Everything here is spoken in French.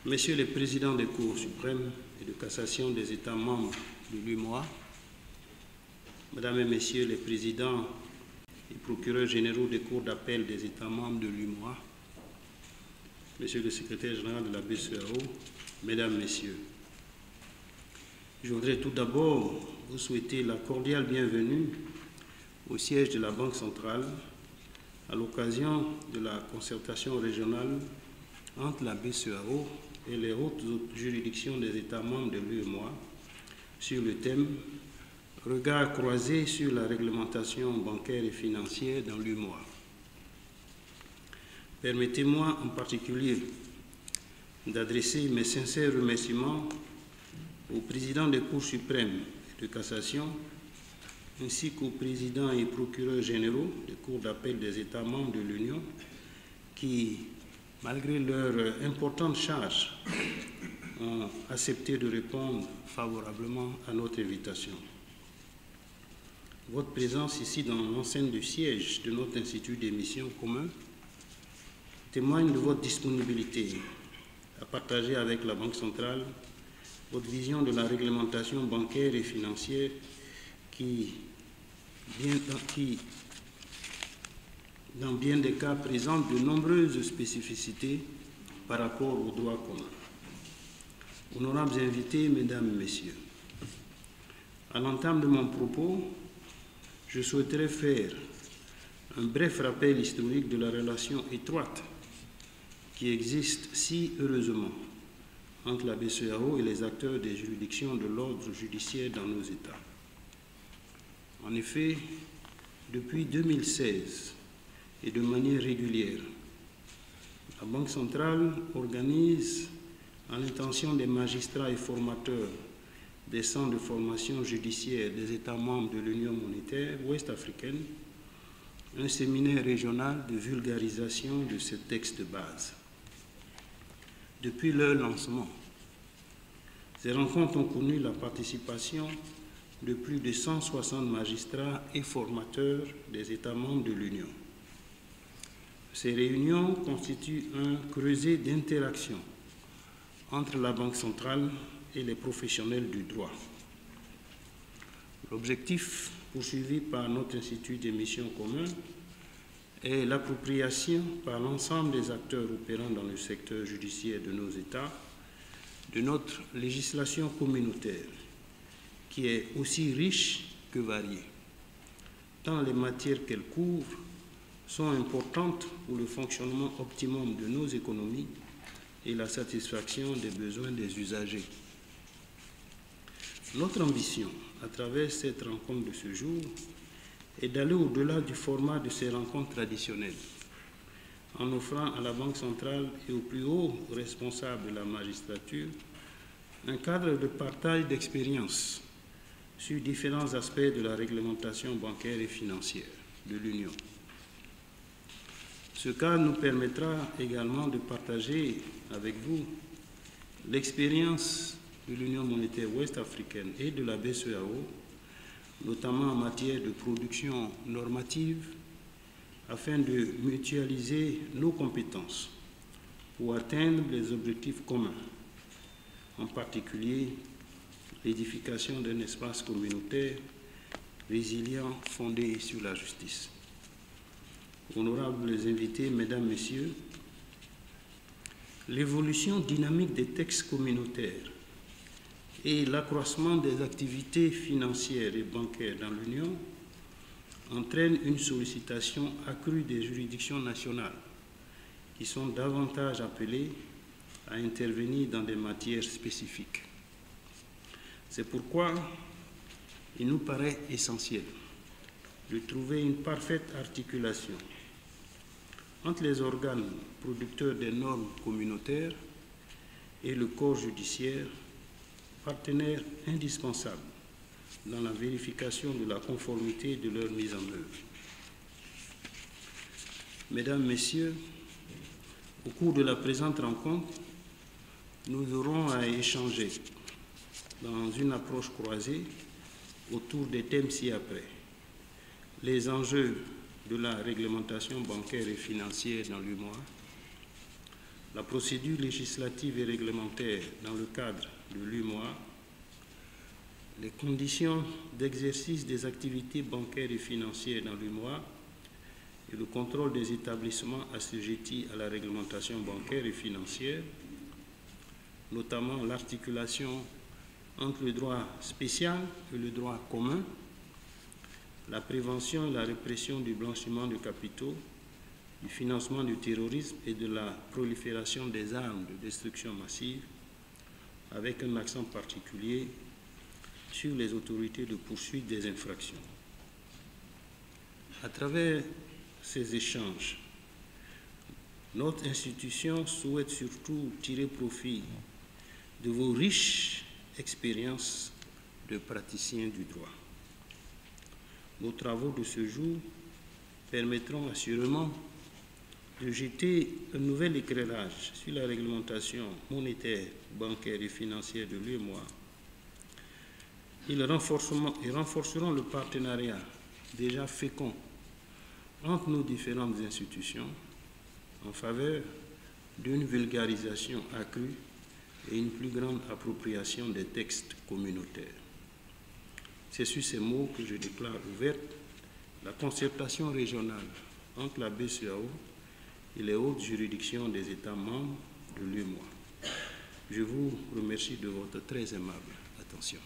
Messieurs les présidents des cours suprêmes et de cassation des États membres de l'UEMOA, Mesdames et Messieurs les présidents et procureurs généraux des cours d'appel des États membres de l'UEMOA, Monsieur le secrétaire général de la BCEAO, Mesdames, Messieurs, je voudrais tout d'abord vous souhaiter la cordiale bienvenue au siège de la Banque centrale à l'occasion de la concertation régionale entre la BCEAO et les hautes juridictions des États membres de l'UEMOA sur le thème « Regard croisé sur la réglementation bancaire et financière dans l'UEMOA ». Permettez-moi en particulier d'adresser mes sincères remerciements au président des cours suprêmes et de cassation, ainsi qu'aux présidents et procureurs généraux des cours d'appel des États membres de l'Union qui, malgré leur importante charge, ont accepté de répondre favorablement à notre invitation. Votre présence ici dans l'enceinte du siège de notre institut d'émission commun témoigne de votre disponibilité à partager avec la Banque centrale votre vision de la réglementation bancaire et financière qui, dans bien des cas, présente de nombreuses spécificités par rapport au droit commun. Honorables invités, Mesdames et Messieurs, à l'entame de mon propos, je souhaiterais faire un bref rappel historique de la relation étroite qui existe si heureusement entre la BCEAO et les acteurs des juridictions de l'ordre judiciaire dans nos États. En effet, depuis 2016 et de manière régulière, la Banque centrale organise, à l'intention des magistrats et formateurs des centres de formation judiciaire des États membres de l'Union monétaire ouest-africaine, un séminaire régional de vulgarisation de ces textes de base. Depuis leur lancement, ces rencontres ont connu la participation de plus de 160 magistrats et formateurs des États membres de l'Union. Ces réunions constituent un creuset d'interaction entre la Banque centrale et les professionnels du droit. L'objectif poursuivi par notre institut d'émission commun est l'appropriation par l'ensemble des acteurs opérant dans le secteur judiciaire de nos États de notre législation communautaire, qui est aussi riche que variée, tant les matières qu'elle couvre sont importantes pour le fonctionnement optimum de nos économies et la satisfaction des besoins des usagers. Notre ambition, à travers cette rencontre de ce jour, est d'aller au-delà du format de ces rencontres traditionnelles, en offrant à la Banque centrale et aux plus hauts responsables de la magistrature un cadre de partage d'expériences sur différents aspects de la réglementation bancaire et financière de l'Union. Ce cadre nous permettra également de partager avec vous l'expérience de l'Union monétaire ouest-africaine et de la BCEAO, notamment en matière de production normative, afin de mutualiser nos compétences pour atteindre les objectifs communs, en particulier l'édification d'un espace communautaire résilient fondé sur la justice. Honorables invités, Mesdames, Messieurs, l'évolution dynamique des textes communautaires et l'accroissement des activités financières et bancaires dans l'Union entraînent une sollicitation accrue des juridictions nationales qui sont davantage appelées à intervenir dans des matières spécifiques. C'est pourquoi il nous paraît essentiel de trouver une parfaite articulation entre les organes producteurs des normes communautaires et le corps judiciaire, partenaires indispensables dans la vérification de la conformité de leur mise en œuvre. Mesdames, Messieurs, au cours de la présente rencontre, nous aurons à échanger dans une approche croisée autour des thèmes ci-après: les enjeux de la réglementation bancaire et financière dans l'UEMOA, la procédure législative et réglementaire dans le cadre de l'UEMOA, les conditions d'exercice des activités bancaires et financières dans l'UEMOA et le contrôle des établissements assujettis à la réglementation bancaire et financière, notamment l'articulation entre le droit spécial et le droit commun, la prévention et la répression du blanchiment de capitaux, du financement du terrorisme et de la prolifération des armes de destruction massive, avec un accent particulier sur les autorités de poursuite des infractions. À travers ces échanges, notre institution souhaite surtout tirer profit de vos riches expériences de praticiens du droit. Nos travaux de ce jour permettront assurément de jeter un nouvel éclairage sur la réglementation monétaire, bancaire et financière de l'UEMOA. Ils renforceront le partenariat déjà fécond entre nos différentes institutions en faveur d'une vulgarisation accrue et une plus grande appropriation des textes communautaires. C'est sur ces mots que je déclare ouverte la concertation régionale entre la BCEAO et les hautes juridictions des États membres de l'UEMOA. Je vous remercie de votre très aimable attention.